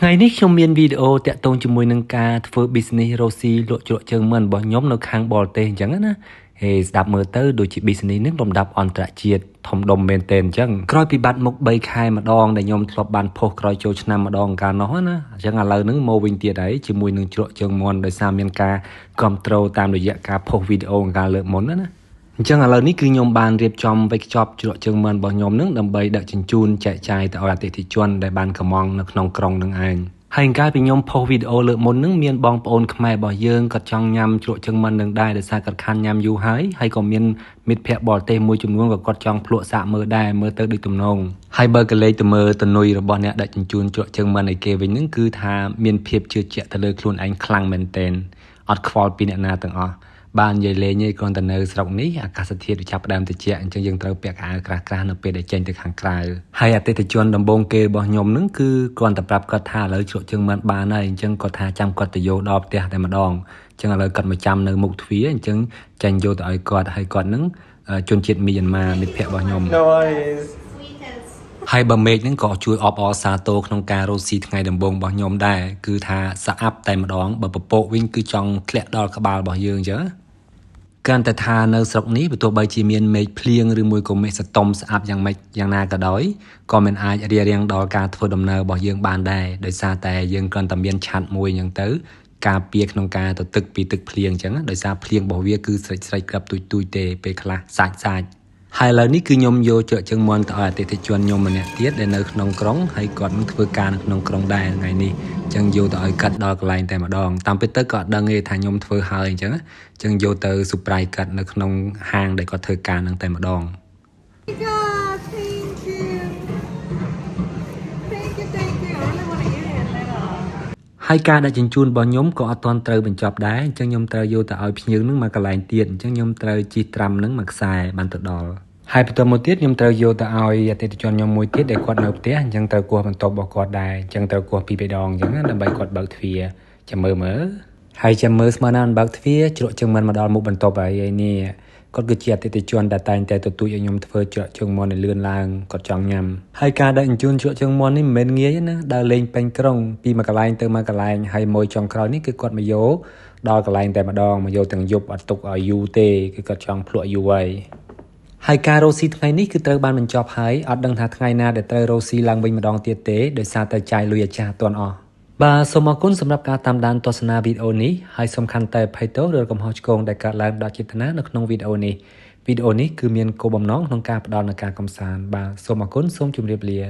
ថ្ងៃនេះខ្ញុំមានវីដេអូតាក់ទងជាមួយនឹងការធ្វើ business រកស៊ីលក់ជ្រក់ជើងមិនរបស់ខ្ញុំនៅខាងបរទេសអញ្ចឹងណាហេស្ដាប់មើលទៅដូចជា business នេះលំដាប់អន្តរជាតិធំដុំមែនទែនអញ្ចឹងក្រោយពីបាត់មុខ3ខែម្ដងដែលខ្ញុំធ្លាប់បានផុសក្រោយចូលឆ្នាំម្ដងកាលនោះណាអញ្ចឹងឥឡូវហ្នឹងមកវិញទៀតហើយជាមួយនឹងជ្រក់ជើងមន់ដោយសារមានការគ្រប់គ្រងតាមរយៈការផុសវីដេអូកាលលើកមុនណាអញ្ចឹងឥឡូវនេះគឺខ្ញុំបានរៀបចំវេចខ្ចប់ជ្រក់ជើងមន់របស់ខ្ញុំនឹងដើម្បីដឹកជញ្ជូនចែកចាយទៅឲ្យអតិថិជនដែលបានកម្មង់នៅក្នុងក្រុងនឹងឯងហើយកាលពីខ្ញុំផុសវីដេអូលើកមុននឹងមានបងប្អូនខ្មែររបស់យើងគាត់ចង់ញ៉ាំជ្រក់ជើងមន់នឹងដែរដោយសារគាត់ខានញ៉ាំយូរហើយក៏មានមិត្តភ័ក្តិបរទេសមួយចំនួនក៏គាត់ចង់ភ្លក់សាកមើលដែរមើលទៅដូចទំនងហើយបើកលេចទៅមើលតនុយរបស់អ្នកដឹកជញ្ជូនជ្រក់ជើងមន់ឲ្យគេវិញនឹងគឺថាមានភាពជឿជាក់ទៅលើខ្លួនឯងខ្លាំងមែនទែនអត់ខ្វល់ពីអ្នកណាទាំងអស់បាននិយាយលេងឯងគ្រាន់តែនៅស្រុកនេះអាកាសធាតុវាចាប់ផ្ដើមត្រជាក់អញ្ចឹងយើងត្រូវពាក់ខោអាវក្រាស់ៗនៅពេលដែលចេញទៅខាងក្រៅហើយអតិថិជនដំបូងគេរបស់ខ្ញុំនឹងគឺគ្រាន់តែប្រាប់គាត់ថាឥឡូវជ្រក់ជើងមិនបានហើយអញ្ចឹងគាត់ថាចាំគាត់ទៅយកដល់ផ្ទះតែម្ដងអញ្ចឹងឥឡូវគាត់មកចាំនៅមុខទ្វារអញ្ចឹងចាញ់យកទៅឲ្យគាត់ហើយគាត់នឹងជនជាតិមីយ៉ាន់ម៉ាមិត្តភ័ក្តិរបស់ខ្ញុំហើយបើមេឃហ្នឹងក៏ជួយអបអរសាទរក្នុងការរស់ស៊ីថ្ងៃដំបូងរបស់ខ្ញុំដែរគឺថាស្អាប់តែម្ដងបើពពកវិញគឺចង់ធ្លាក់ដល់ក្បាលរបស់យើងអញ្ចឹងកាន់តែថានៅស្រុកនេះបើទោះបីជាមានមេឃភ្លៀងឬមួយក៏មេឃសតុំស្អាប់យ៉ាងម៉េចយ៉ាងណាក៏ដោយក៏មិនអាចរារាំងដល់ការធ្វើដំណើររបស់យើងបានដែរដោយសារតែយើងគ្រាន់តែមានឆ័ត្រមួយអញ្ចឹងទៅការពារក្នុងការទៅទឹកពីទឹកភ្លៀងអញ្ចឹងដោយសារភ្លៀងរបស់វាគឺស្រេចក្រាប់ទូចទេពេលខ្លះសាច់ហើយឥឡូវនេះគឺខ្ញុំយកជ្រក់ជើងមន់ទៅឲ្យអតិថិជនខ្ញុំម្នាក់ទៀតដែលនៅក្នុងក្រុងហើយគាត់នឹងធ្វើការនៅក្នុងក្រុងដែរថ្ងៃនេះអញ្ចឹងយកទៅឲ្យកាត់ដល់កន្លែងតែម្ដងតាមពិតទៅក៏អត់ដឹងទេថាខ្ញុំធ្វើហើយអញ្ចឹងយកទៅ surprise កាត់នៅក្នុងហាងដែលគាត់ធ្វើការនឹងតែម្ដងហើយការដឹកជញ្ជូនរបស់ខ្ញុំក៏អត់ទាន់ត្រូវបញ្ចប់ដែរអញ្ចឹងខ្ញុំត្រូវយកទៅឲ្យភ្ញៀវនឹងមកកន្លែងទៀតអញ្ចឹងខ្ញុំត្រូវជិះត្រាំនឹងមួយខ្សែបានទៅដល់ហើយបន្តមកទៀតខ្ញុំត្រូវយកទៅឲ្យអតិថិជនខ្ញុំមួយទៀតដែលគាត់នៅផ្ទះអញ្ចឹងត្រូវគោះបន្ទប់របស់គាត់ដែរអញ្ចឹងត្រូវគោះពីរដងអញ្ចឹងដើម្បីគាត់បើកទ្វារចាំមើលហើយចាំមើលស្មើណាស់បើកទ្វារជ្រក់ជើងមិនមកដល់មុខបន្ទប់ហើយនេះគាត់គឺជាអតិថិជនដែលតែងតែទទូចឲ្យខ្ញុំធ្វើជ្រក់ជើងមន់ឲ្យលឿនឡើងគាត់ចង់ញ៉ាំហើយការដឹកជញ្ជូនជ្រក់ជើងមន់នេះមិនមែនងាយណាដើរលេងពេញក្រុងពីមួយកន្លែងទៅមួយកន្លែងហើយមួយចុងក្រោយនេះគឺគាត់មកយកដល់កន្លែងតែម្ដងមកយកទាំងយប់អត់ទុកឲ្យយូរទេគឺគាត់ចង់ភ្លក់យូរហើយការរកស៊ីថ្ងៃនេះគឺត្រូវបានបញ្ចប់ហើយអត់ដឹងថាថ្ងៃណាដែលត្រូវរកស៊ីឡើងវិញម្ដងទៀតទេដោយសារតែចាយលុយអាចារ្យអត់ទាន់អស់បាទសូមអរគុណសម្រាប់ការតាមដានទស្សនាវីដេអូនេះហើយសំខាន់តែភ័យទោសឬកំហុសឆ្គងដែលកើតឡើងដោយចេតនានៅក្នុងវីដេអូនេះគឺមានគោលបំណងក្នុងការផ្ដល់នូវការកម្សាន្តបាទសូមអរគុណសូមជម្រាបលា